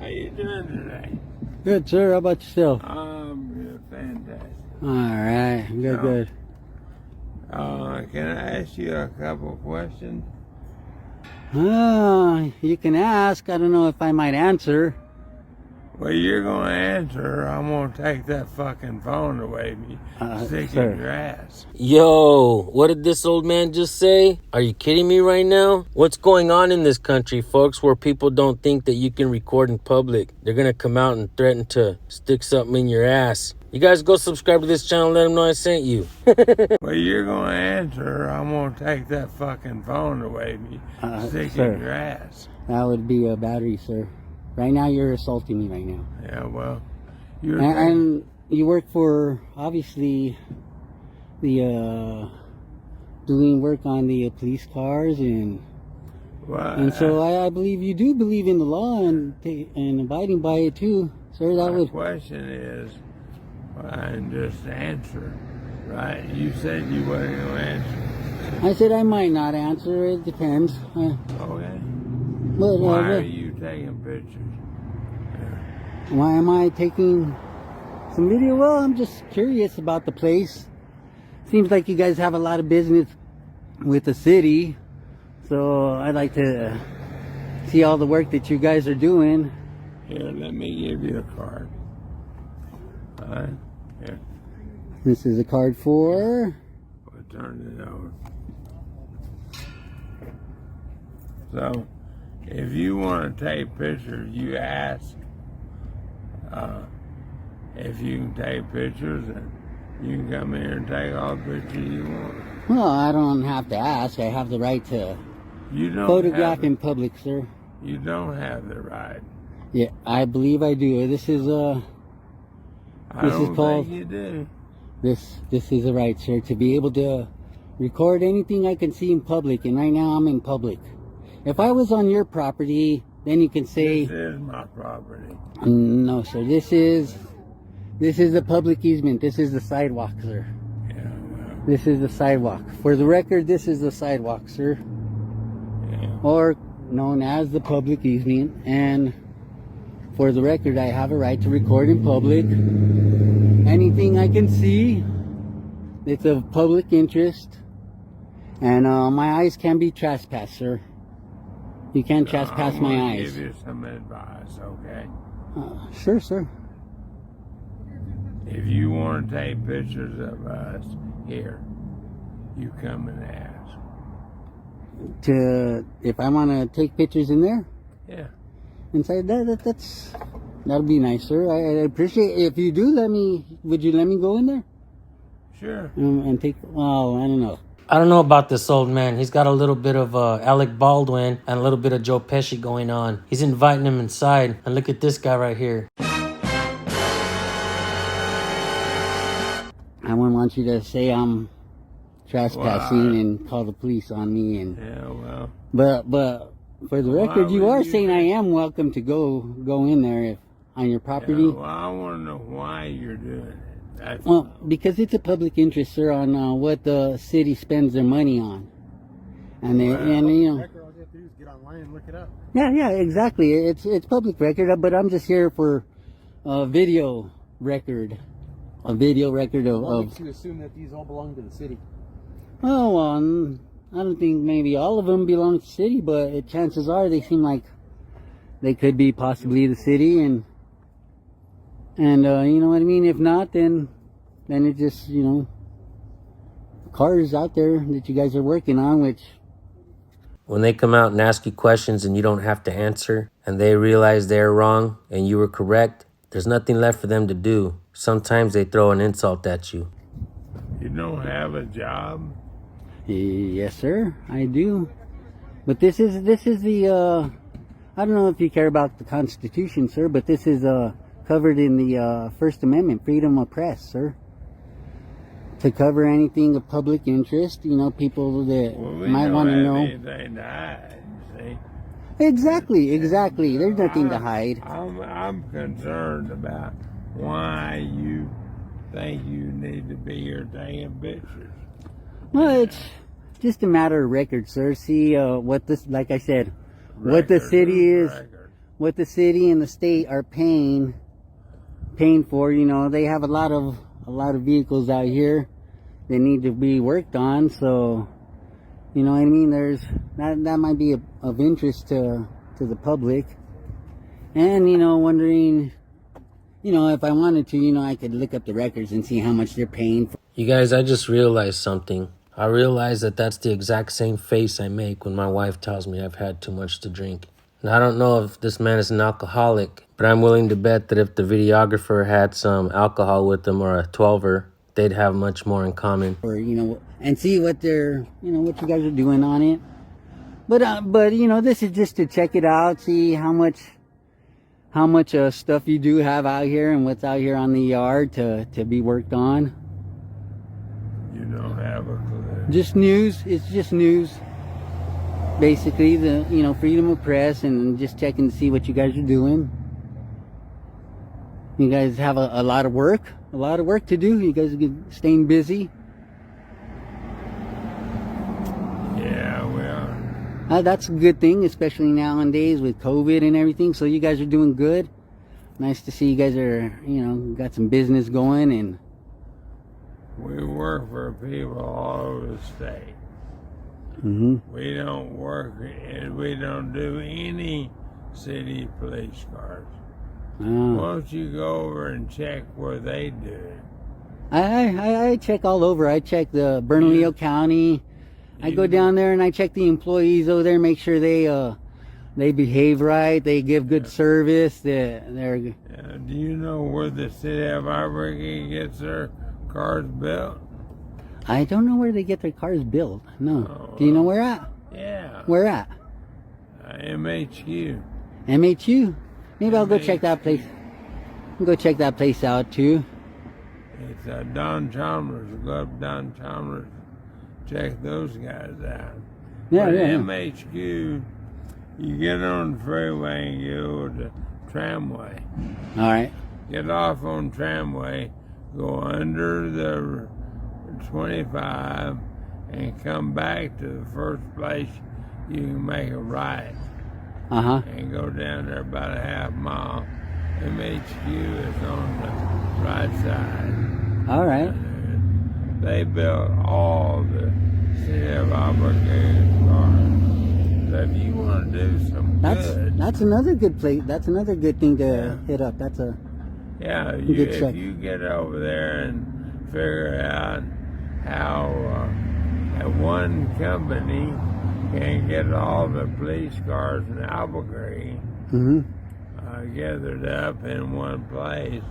How you doing today? Good, sir. How about yourself? You're fantastic. All right. Good, good. Can I ask you a couple questions? You can ask. I don't know if I might answer. Well, you're going to answer. I'm going to take that fucking phone away from you. Stick sir. in your ass. Yo, what did this old man just say? Are you kidding me right now? What's going on in this country, folks, where people don't think that you can record in public? They're gonna come out and threaten to stick something in your ass. You guys go subscribe to this channel and let them know I sent you. Well, you're going to answer. I'm going to take that fucking phone away from you. Stick sir. in your ass. That would be a battery, sir. Right now, you're assaulting me right now. Yeah, well, you're... And you work for, obviously, the, doing work on the police cars and... Well, And so I believe you do believe in the law and abiding by it too, sir. That my would... question is, and just answer, right? You said you weren't going to answer. I said I might not answer. It depends. Okay. But, Why are you taking pictures? why am I taking some video? Well, I'm just curious about the place. Seems like you guys have a lot of business with the city, so I'd like to see all the work that you guys are doing. Here, let me give you a card. All right? Here, This is a card for... we'll turn it over. So, if you want to take pictures, you ask if you can take pictures, and you can come here and take all the pictures you want. Well, I don't have to ask. I have the right to You don't photograph have in public, sir. You don't have the right. Yeah, I believe I do. This is I This is don't called- think you do. this is a right, sir, to be able to record anything I can see in public, and right now I'm in public. If I was on your property, then you can say, This is my property. no, sir, this is the public easement. This is the sidewalk, sir. Yeah, well, This is the sidewalk. For the record, this is the sidewalk, sir, yeah. or known as the public easement. And for the record, I have a right to record in public anything I can see. It's of public interest, and my eyes can be trespassed, sir. You can't trespass I'm my gonna eyes. give you some advice, okay? Sure, sir. If you want to take pictures of us here, you come and ask. If I want to take pictures in there, Yeah. inside that'll be nice, sir. I appreciate it. If you do, would you let me go in there Sure. and take? Well, I don't know. I don't know about this old man. He's got a little bit of Alec Baldwin and a little bit of Joe Pesci going on. He's inviting him inside. And look at this guy right here. I wouldn't want you to say I'm trespassing and call the police on me. And Yeah, well, but for the record, you would are you saying I think- am welcome to go in there if on your property. yeah, well, I want to know why you're doing it. That's Well, because it's a public interest, sir, on what the city spends their money on, and you know, All you have to do is get online and look it up. yeah, exactly. It's public record, but I'm just here for a video record, What of makes you assume that these all belong to the city? oh, I don't think maybe all of them belong to the city, but chances are they seem like they could be possibly the city, and you know what I mean. If not, then it just, you know, cars out there that you guys are working on, which. When they come out and ask you questions and you don't have to answer, and they realize they're wrong and you were correct, there's nothing left for them to do. Sometimes they throw an insult at you. You don't have a job? Yes, sir, I do. But this is the I don't know if you care about the Constitution, sir, but this is covered in the First Amendment, freedom of press, sir. To cover anything of public interest, you know, people that Well, we might don't want to have know. anything to hide, see? Exactly. There's nothing to hide. I'm concerned about why you think you need to be here taking pictures. Well, it's just a matter of record, sir. See what this, like I said, what the Record, city is. record. what the city and the state are paying for. You know, they have a lot of vehicles out here that need to be worked on. So, you know what I mean? That might be of interest to the public. And, you know, wondering, you know, if I wanted to, you know, I could look up the records and see how much they're paying for. You guys, I just realized something. I realized that that's the exact same face I make when my wife tells me I've had too much to drink. Now, I don't know if this man is an alcoholic, but I'm willing to bet that if the videographer had some alcohol with him or a 12er, they'd have much more in common. Or, you know, and see what you guys are doing on it. But you know, this is just to check it out, see how much stuff you do have out here and what's out here on the yard to be worked on. You don't have a clue. Just news. It's just news. Basically, the, you know, freedom of press, and just checking to see what you guys are doing. You guys have a lot of work to do. You guys are staying busy. Yeah, we are. That's a good thing, especially nowadays with COVID and everything. So you guys are doing good. Nice to see you guys are, you know, got some business going. And We work for people all over the state. We don't work and we don't do any city police cars. Why don't you go over and check where they do it? I check all over. I check the Bernalillo County. I go down there and I check the employees over there, make sure they behave right, they give good service. They're do you know where the city of Albuquerque gets their cars built? I don't know where they get their cars built. No. Do you know where at? Yeah. Where at? MHQ. MHU. Maybe I'll go check that place. I'll go check that place out too. It's Don Chalmers. Go up Don Chalmers. Check those guys out. Yeah, But yeah. MHQ, you get on the freeway and go to Tramway. All right. Get off on Tramway, go under the 25, and come back to the first place. You can make a right and go down there about a half mile. MHQ is on the right side. All right. They built all the city of Albuquerque cars. So if you want to do some good, That's another good place. That's another good thing to hit up. That's a good check. if you get over there and figure out how one company can get all the police cars in Albuquerque gathered up in one place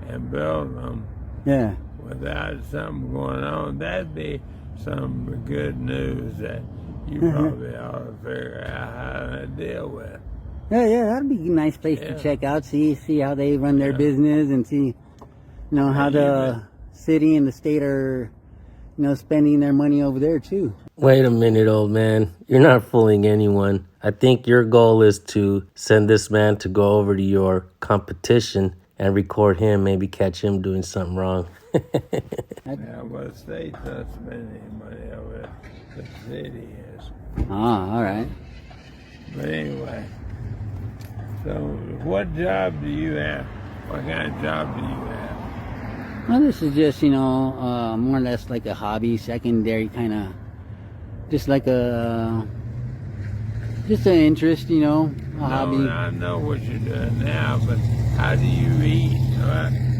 and build them. Yeah. Without something going on, that'd be some good news that you probably ought to figure out how to deal with. Yeah, that'd be a nice place to check out. See how they run their business, and see, you know, how the city and the state are, you know, spending their money over there too. Wait a minute, old man. You're not fooling anyone. I think your goal is to send this man to go over to your competition and record him, maybe catch him doing something wrong. Yeah, well, the state's not spending any money over it. The city is. All right. But anyway, so what job do you have? What kind of job do you have? Well, this is just, you know, more or less like a hobby, secondary kind of, just like just an interest, you know, hobby. I know what you're doing now, but how do you eat?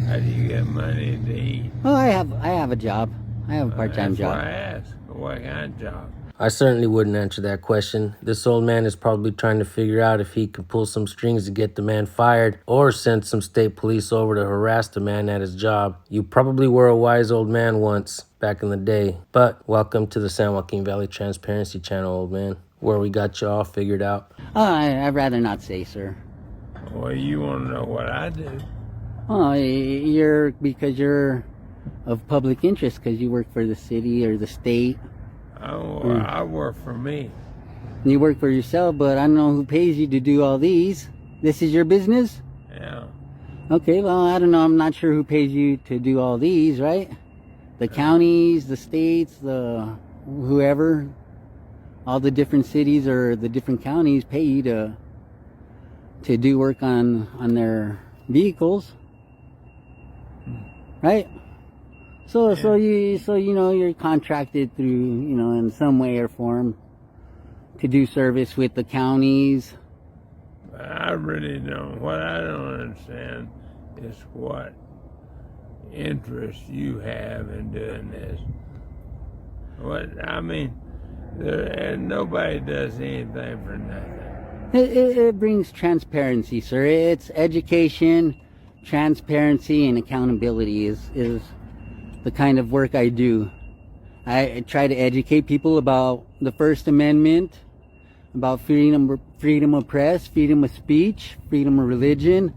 How do you get money to eat? Oh, I have a job. I have a part-time That's job. why I asked. What kind of job? I certainly wouldn't answer that question. This old man is probably trying to figure out if he can pull some strings to get the man fired or send some state police over to harass the man at his job. You probably were a wise old man once, back in the day. But welcome to the San Joaquin Valley Transparency Channel, old man, where we got you all figured out. Oh, I'd rather not say, sir. Well, you want to know what I do? Oh, because you're of public interest, because you work for the city or the state. I work for me. You work for yourself, but I don't know who pays you to do all these. This is your business? Yeah. Okay, well, I don't know. I'm not sure who pays you to do all these, right? The counties, the states, the whoever, all the different cities or the different counties pay you to to do work on their vehicles, right? So you know, you're contracted through, you know, in some way or form to do service with the counties. I really don't. What I don't understand is what interest you have in doing this. What I mean, and nobody does anything for nothing. It brings transparency, sir. It's education, transparency, and accountability is the kind of work I do. I try to educate people about the First Amendment, about freedom of press, freedom of speech, freedom of religion,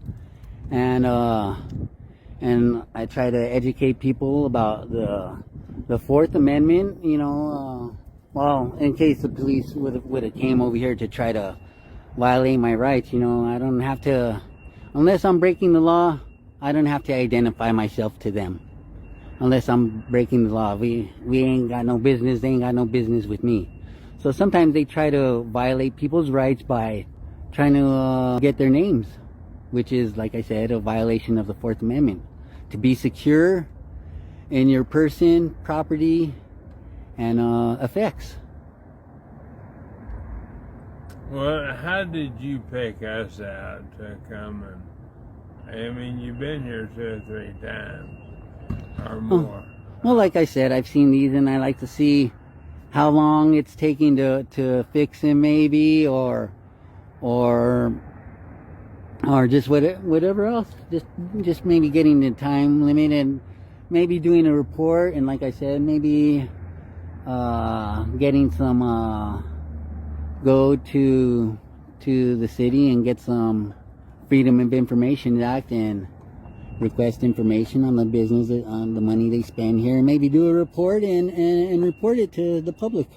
and I try to educate people about the Fourth Amendment. You know, well, in case the police would have came over here to try to violate my rights, you know, I don't have to, unless I'm breaking the law, I don't have to identify myself to them. Unless I'm breaking the law, we ain't got no business. They ain't got no business with me. So sometimes they try to violate people's rights by trying to get their names, which is, like I said, a violation of the Fourth Amendment. To be secure in your person, property, and effects. Well, how did you pick us out to come and? I mean, you've been here 2 or 3 times or more. Well, like I said, I've seen these, and I like to see how long it's taking to fix them, maybe, or just whatever else. Just maybe getting the time limit, and maybe doing a report, and like I said, maybe getting some go to the city and get some Freedom of Information Act and request information on the business, on the money they spend here, and maybe do a report and report it to the public.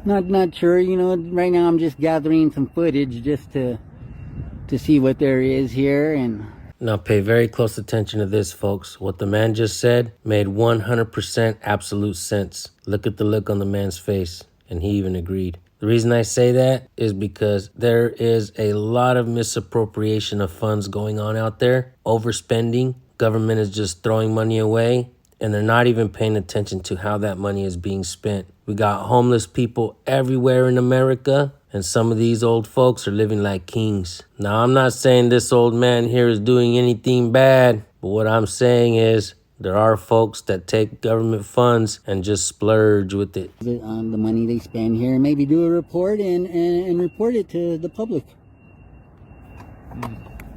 Not sure, you know, right now I'm just gathering some footage just to see what there is here. And now pay very close attention to this, folks. What the man just said made 100% absolute sense. Look at the look on the man's face, and he even agreed. The reason I say that is because there is a lot of misappropriation of funds going on out there, overspending. Government is just throwing money away, and they're not even paying attention to how that money is being spent. We got homeless people everywhere in America, and some of these old folks are living like kings. Now, I'm not saying this old man here is doing anything bad, but what I'm saying is there are folks that take government funds and just splurge with it. On the money they spend here, maybe do a report and report it to the public.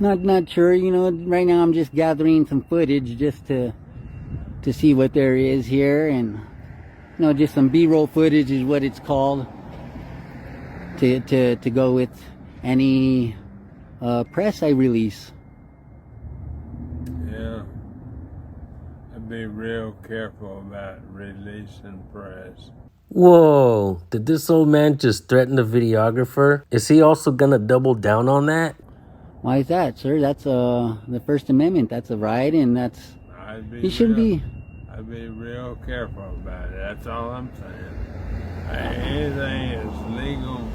Not sure, you know, right now I'm just gathering some footage just to see what there is here, and you know, just some B-roll footage is what it's called, to go with any press I release. Yeah. I'd be real careful about releasing press. Whoa, did this old man just threaten the videographer? Is he also gonna double down on that? Why is that, sir? That's the First Amendment. That's a right, and that's he shouldn't be. I'd be real careful about it. That's all I'm saying. Anything is legal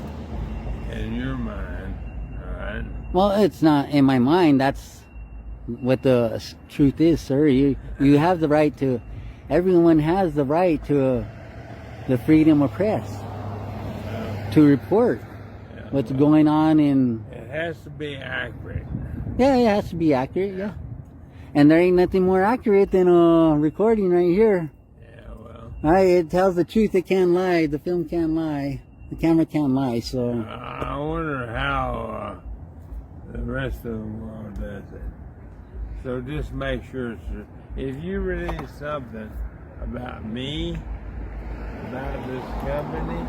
in your mind, all right? Well, it's not in my mind. That's what the truth is, sir. You have the right to. Everyone has the right to the freedom of press to report what's going on in. It has to be accurate. Yeah, it has to be accurate. Yeah, and there ain't nothing more accurate than a recording right here. Yeah, well. All right, it tells the truth. It can't lie. The film can't lie. The camera can't lie. So I wonder how the rest of the world does it. So just make sure, if you release something about me, about this company,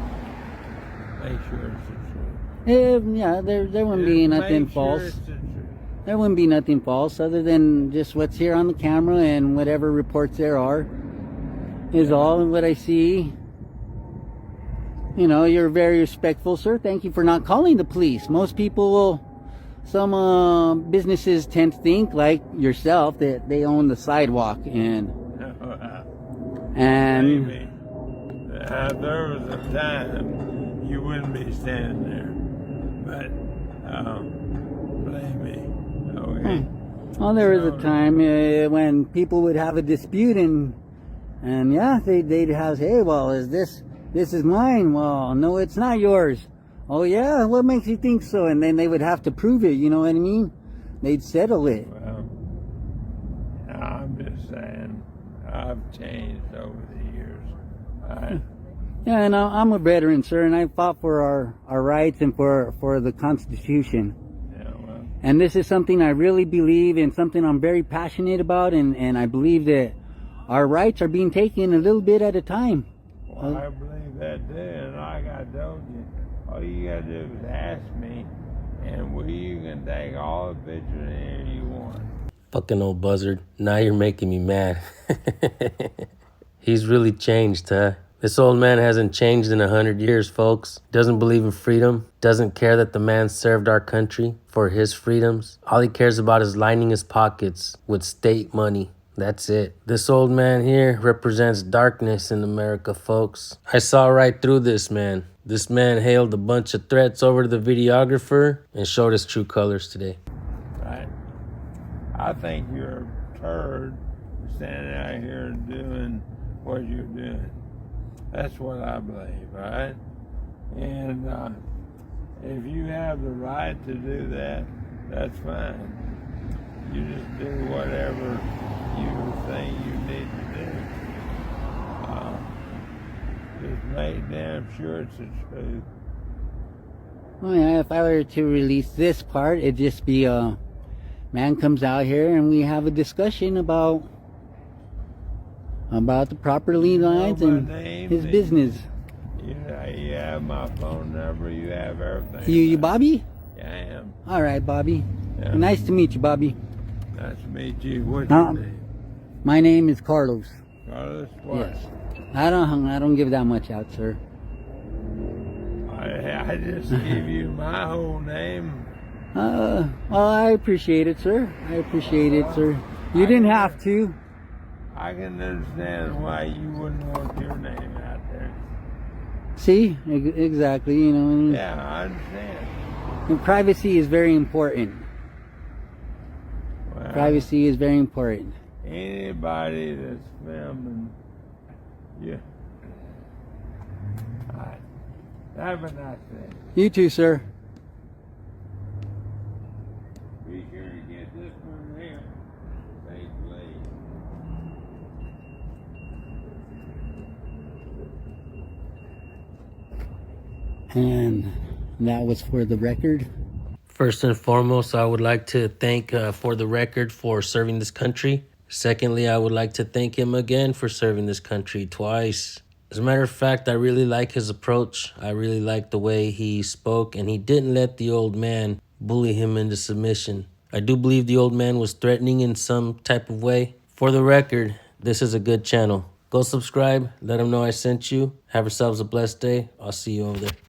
make sure it's the truth. yeah, there wouldn't be nothing false. Sure it's the truth. There wouldn't be nothing false other than just what's here on the camera and whatever reports there are is all in what I see. You know, you're very respectful, sir. Thank you for not calling the police. Most people will, some businesses tend to think like yourself that they own the sidewalk and Maybe. There was a time you wouldn't be standing there. But Believe me. Okay. Well, there was a time when people would have a dispute and yeah, they'd have, hey, well, this is mine. Well, no, it's not yours. Oh yeah, what makes you think so? And then they would have to prove it. You know what I mean? They'd settle it. Well, I'm just saying, I've changed over the years. Yeah, and I'm a veteran, sir, and I fought for our rights and for the Constitution. Yeah, well, And this is something I really believe in, something I'm very passionate about, and I believe that our rights are being taken a little bit at a time. well, I believe that too. And like I told you, all you gotta do is ask me, and you can take all the pictures in here you want. Fucking old buzzard. Now you're making me mad. He's really changed, huh? This old man hasn't changed in 100 years, folks. Doesn't believe in freedom. Doesn't care that the man served our country for his freedoms. All he cares about is lining his pockets with state money. That's it. This old man here represents darkness in America, folks. I saw right through this man. This man hailed a bunch of threats over to the videographer and showed his true colors today. Right? I think you're a turd standing out here doing what you're doing. That's what I believe, right? And if you have the right to do that, that's fine. You just do whatever you think you need to do. Just make damn sure it's the truth. Well, yeah, if I were to release this part, it'd just be man comes out here and we have a discussion about the property lines and his business. You have my phone number. You have everything. You Bobby? Yeah, I am. All right, Bobby. Yeah. Nice to meet you, Bobby. Nice to meet you. What's your name? My name is Carlos. Carlos? What? Yes. I don't give that much out, sir. I just give you my whole name. Well, I appreciate it, sir. I appreciate it, sir. You didn't have to. I can understand why you wouldn't want your name out there. See, exactly. You know. Yeah, I understand. And privacy is very important. Well, Privacy is very important. anybody that's filming, yeah. All right. Have a nice day. You too, sir. Be sure to get this one here safely. And that was for the record. First and foremost, I would like to thank For the Record for serving this country. Secondly, I would like to thank him again for serving this country twice. As a matter of fact, I really like his approach. I really like the way he spoke, and he didn't let the old man bully him into submission. I do believe the old man was threatening in some type of way. For the record, this is a good channel. Go subscribe. Let them know I sent you. Have yourselves a blessed day. I'll see you over there.